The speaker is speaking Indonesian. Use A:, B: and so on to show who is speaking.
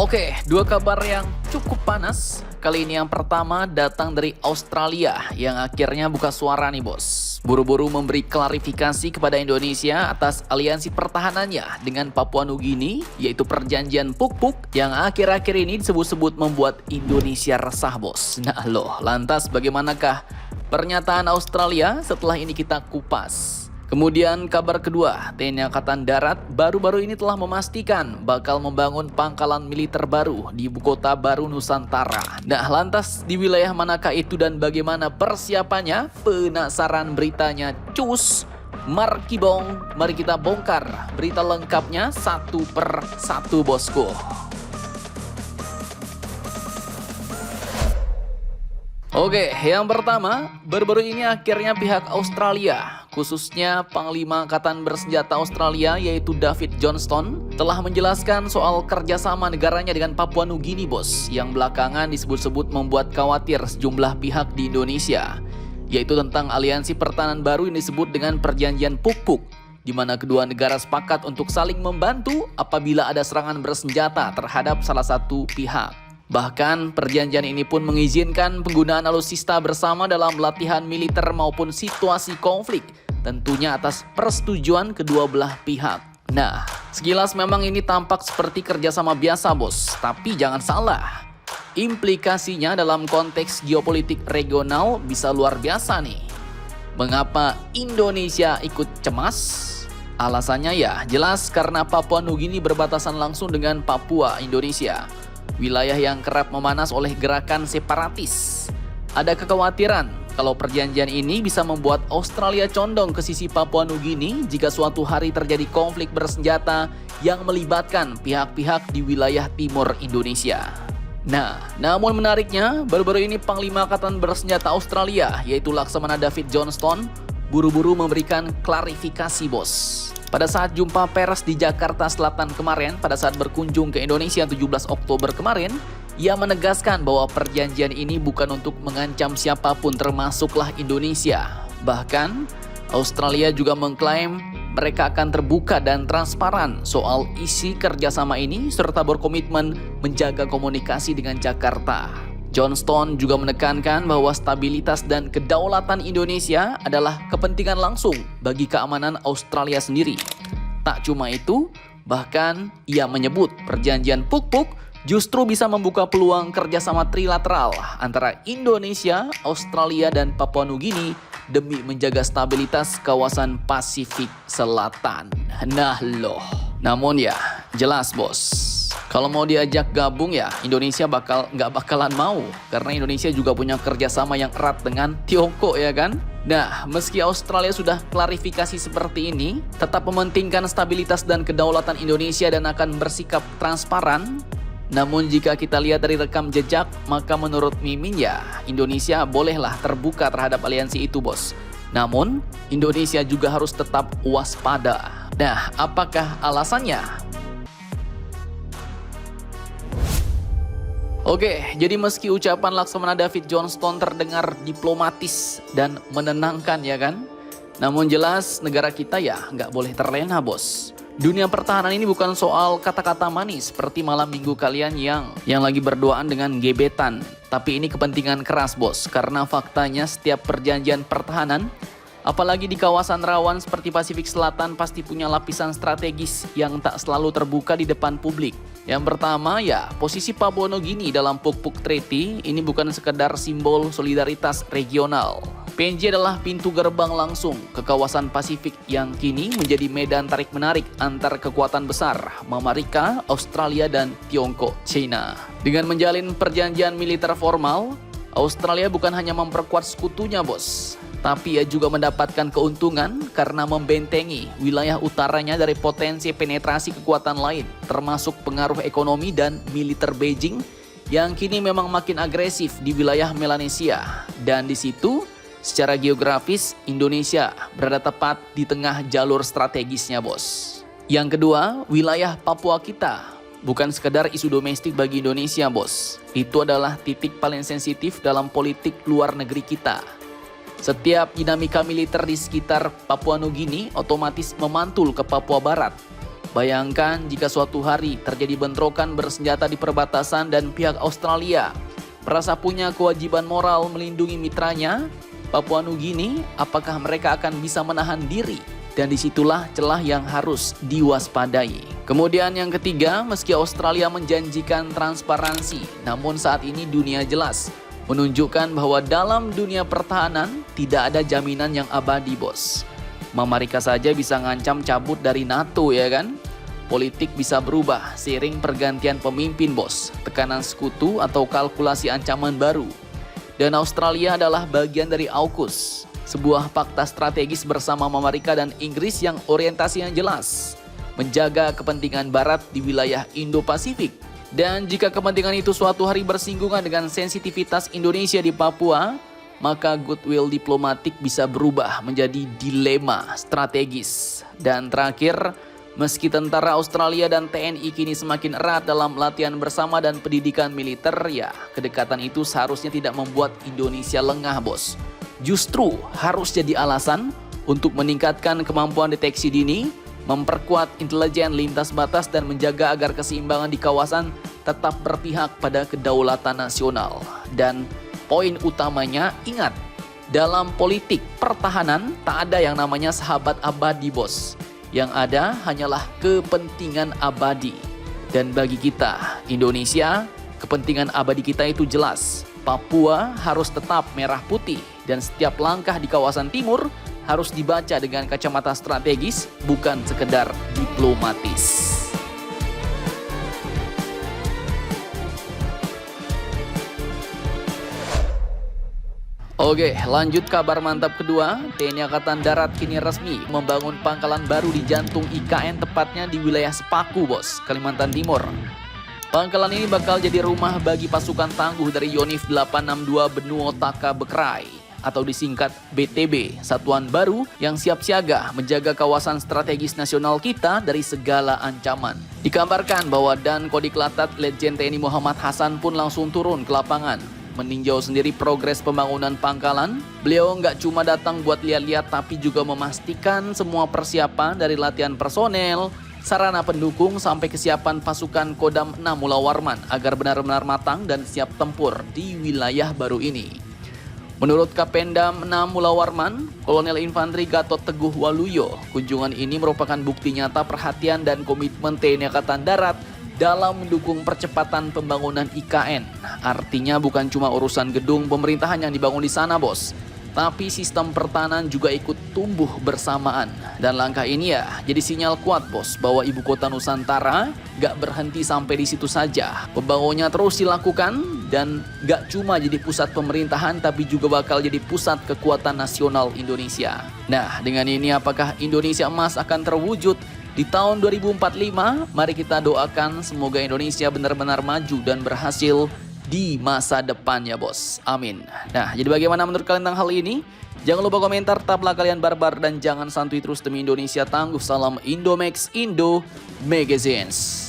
A: Oke, dua kabar yang cukup panas. Kali ini yang pertama datang dari Australia yang akhirnya buka suara nih bos. Buru-buru memberi klarifikasi kepada Indonesia atas aliansi pertahanannya dengan Papua Nugini, yaitu perjanjian Puk-Puk yang akhir-akhir ini disebut-sebut membuat Indonesia resah bos. Nah loh, lantas bagaimanakah pernyataan Australia? Setelah ini kita kupas. Kemudian kabar kedua, TNI Angkatan Darat baru-baru ini telah memastikan bakal membangun pangkalan militer baru di ibu kota baru Nusantara. Nah, lantas di wilayah manakah itu dan bagaimana persiapannya? Penasaran beritanya? Cus! Markibong, mari kita bongkar berita lengkapnya satu per satu bosku. Oke, yang pertama, baru-baru ini akhirnya pihak Australia, khususnya Panglima Angkatan Bersenjata Australia yaitu David Johnston, telah menjelaskan soal kerjasama negaranya dengan Papua Nugini bos, yang belakangan disebut-sebut membuat khawatir sejumlah pihak di Indonesia, yaitu tentang aliansi pertahanan baru yang disebut dengan perjanjian Puk-Puk, di mana kedua negara sepakat untuk saling membantu apabila ada serangan bersenjata terhadap salah satu pihak. Bahkan perjanjian ini pun mengizinkan penggunaan alutsista bersama dalam latihan militer maupun situasi konflik, tentunya atas persetujuan kedua belah pihak. Nah, sekilas memang ini tampak seperti kerjasama biasa bos, tapi jangan salah. Implikasinya dalam konteks geopolitik regional bisa luar biasa nih. Mengapa Indonesia ikut cemas? Alasannya ya jelas karena Papua Nugini berbatasan langsung dengan Papua, Indonesia. Wilayah yang kerap memanas oleh gerakan separatis. Ada kekhawatiran kalau perjanjian ini bisa membuat Australia condong ke sisi Papua Nugini jika suatu hari terjadi konflik bersenjata yang melibatkan pihak-pihak di wilayah timur Indonesia. Nah, namun menariknya, baru-baru ini Panglima Angkatan Bersenjata Australia, yaitu Laksamana David Johnston, buru-buru memberikan klarifikasi bos. Pada saat jumpa pers di Jakarta Selatan kemarin, pada saat berkunjung ke Indonesia 17 Oktober kemarin, ia menegaskan bahwa perjanjian ini bukan untuk mengancam siapapun termasuklah Indonesia. Bahkan, Australia juga mengklaim mereka akan terbuka dan transparan soal isi kerjasama ini serta berkomitmen menjaga komunikasi dengan Jakarta. Johnston juga menekankan bahwa stabilitas dan kedaulatan Indonesia adalah kepentingan langsung bagi keamanan Australia sendiri. Tak cuma itu, bahkan ia menyebut perjanjian Puk-Puk justru bisa membuka peluang kerjasama trilateral antara Indonesia, Australia, dan Papua Nugini demi menjaga stabilitas kawasan Pasifik Selatan. Nah loh, namun ya jelas bos. Kalau mau diajak gabung ya Indonesia nggak bakalan mau, karena Indonesia juga punya kerjasama yang erat dengan Tiongkok ya kan. Nah, meski Australia sudah klarifikasi seperti ini, tetap mementingkan stabilitas dan kedaulatan Indonesia dan akan bersikap transparan. Namun jika kita lihat dari rekam jejak, maka menurut Mimin ya Indonesia bolehlah terbuka terhadap aliansi itu bos. Namun Indonesia juga harus tetap waspada. Nah, apakah alasannya? Oke, jadi meski ucapan Laksamana David Johnston terdengar diplomatis dan menenangkan ya kan, namun jelas negara kita ya nggak boleh terlena bos. Dunia pertahanan ini bukan soal kata-kata manis seperti malam minggu kalian yang lagi berduaan dengan gebetan. Tapi ini kepentingan keras bos, karena faktanya setiap perjanjian pertahanan, apalagi di kawasan rawan seperti Pasifik Selatan, pasti punya lapisan strategis yang tak selalu terbuka di depan publik. Yang pertama ya, posisi Papua Nugini dalam Puk-Puk Treaty ini bukan sekedar simbol solidaritas regional. PNJ adalah pintu gerbang langsung ke kawasan Pasifik yang kini menjadi medan tarik-menarik antar kekuatan besar Amerika, Australia, dan Tiongkok, China. Dengan menjalin perjanjian militer formal, Australia bukan hanya memperkuat sekutunya bos, tapi ia juga mendapatkan keuntungan karena membentengi wilayah utaranya dari potensi penetrasi kekuatan lain, termasuk pengaruh ekonomi dan militer Beijing yang kini memang makin agresif di wilayah Melanesia. Dan di situ, secara geografis, Indonesia berada tepat di tengah jalur strategisnya bos. Yang kedua, wilayah Papua kita bukan sekedar isu domestik bagi Indonesia bos. Itu adalah titik paling sensitif dalam politik luar negeri kita. Setiap dinamika militer di sekitar Papua Nugini otomatis memantul ke Papua Barat. Bayangkan jika suatu hari terjadi bentrokan bersenjata di perbatasan dan pihak Australia merasa punya kewajiban moral melindungi mitranya, Papua Nugini, apakah mereka akan bisa menahan diri? Dan disitulah celah yang harus diwaspadai. Kemudian yang ketiga, meski Australia menjanjikan transparansi, namun saat ini dunia jelas menunjukkan bahwa dalam dunia pertahanan tidak ada jaminan yang abadi, bos. Amerika saja bisa ngancam cabut dari NATO, ya kan? Politik bisa berubah seiring pergantian pemimpin, bos. Tekanan sekutu atau kalkulasi ancaman baru. Dan Australia adalah bagian dari AUKUS, sebuah fakta strategis bersama Amerika dan Inggris yang orientasinya jelas, menjaga kepentingan Barat di wilayah Indo-Pasifik. Dan jika kepentingan itu suatu hari bersinggungan dengan sensitivitas Indonesia di Papua, maka goodwill diplomatik bisa berubah menjadi dilema strategis. Dan terakhir, meski tentara Australia dan TNI kini semakin erat dalam latihan bersama dan pendidikan militer, ya kedekatan itu seharusnya tidak membuat Indonesia lengah, bos. Justru harus jadi alasan untuk meningkatkan kemampuan deteksi dini, memperkuat intelijen lintas batas dan menjaga agar keseimbangan di kawasan tetap berpihak pada kedaulatan nasional. Dan poin utamanya, ingat, dalam politik pertahanan tak ada yang namanya sahabat abadi, bos. Yang ada hanyalah kepentingan abadi. Dan bagi kita, Indonesia, kepentingan abadi kita itu jelas. Papua harus tetap merah putih dan setiap langkah di kawasan timur harus dibaca dengan kacamata strategis, bukan sekedar diplomatis. Oke, lanjut kabar mantap kedua. TNI Angkatan Darat kini resmi membangun pangkalan baru di jantung IKN, tepatnya di wilayah Sepaku, bos, Kalimantan Timur. Pangkalan ini bakal jadi rumah bagi pasukan tangguh dari Yonif 862 Benua Taka Bekrai atau disingkat BTB, satuan baru yang siap siaga menjaga kawasan strategis nasional kita dari segala ancaman. Dikabarkan bahwa Dan Kodik Latat Letjen TNI Muhammad Hasan pun langsung turun ke lapangan meninjau sendiri progres pembangunan pangkalan. Beliau nggak cuma datang buat lihat-lihat, tapi juga memastikan semua persiapan dari latihan personel, sarana pendukung sampai kesiapan pasukan Kodam 6 Mula Warman agar benar-benar matang dan siap tempur di wilayah baru ini. Menurut Kapendam 6 Mula Warman, Kolonel Infanteri Gatot Teguh Waluyo, kunjungan ini merupakan bukti nyata perhatian dan komitmen TNI Angkatan Darat dalam mendukung percepatan pembangunan IKN. Artinya bukan cuma urusan gedung pemerintahan yang dibangun di sana, bos, tapi sistem pertahanan juga ikut tumbuh bersamaan. Dan langkah ini ya jadi sinyal kuat, bos, bahwa ibu kota Nusantara gak berhenti sampai di situ saja. Pembangunannya terus dilakukan dan gak cuma jadi pusat pemerintahan, tapi juga bakal jadi pusat kekuatan nasional Indonesia. Nah, dengan ini apakah Indonesia Emas akan terwujud di tahun 2045? Mari kita doakan semoga Indonesia benar-benar maju dan berhasil di masa depannya, bos. Amin. Nah, jadi bagaimana menurut kalian tentang hal ini? Jangan lupa komentar, tetaplah kalian barbar dan jangan santuy terus demi Indonesia tangguh. Salam Indomax Indo Magazines.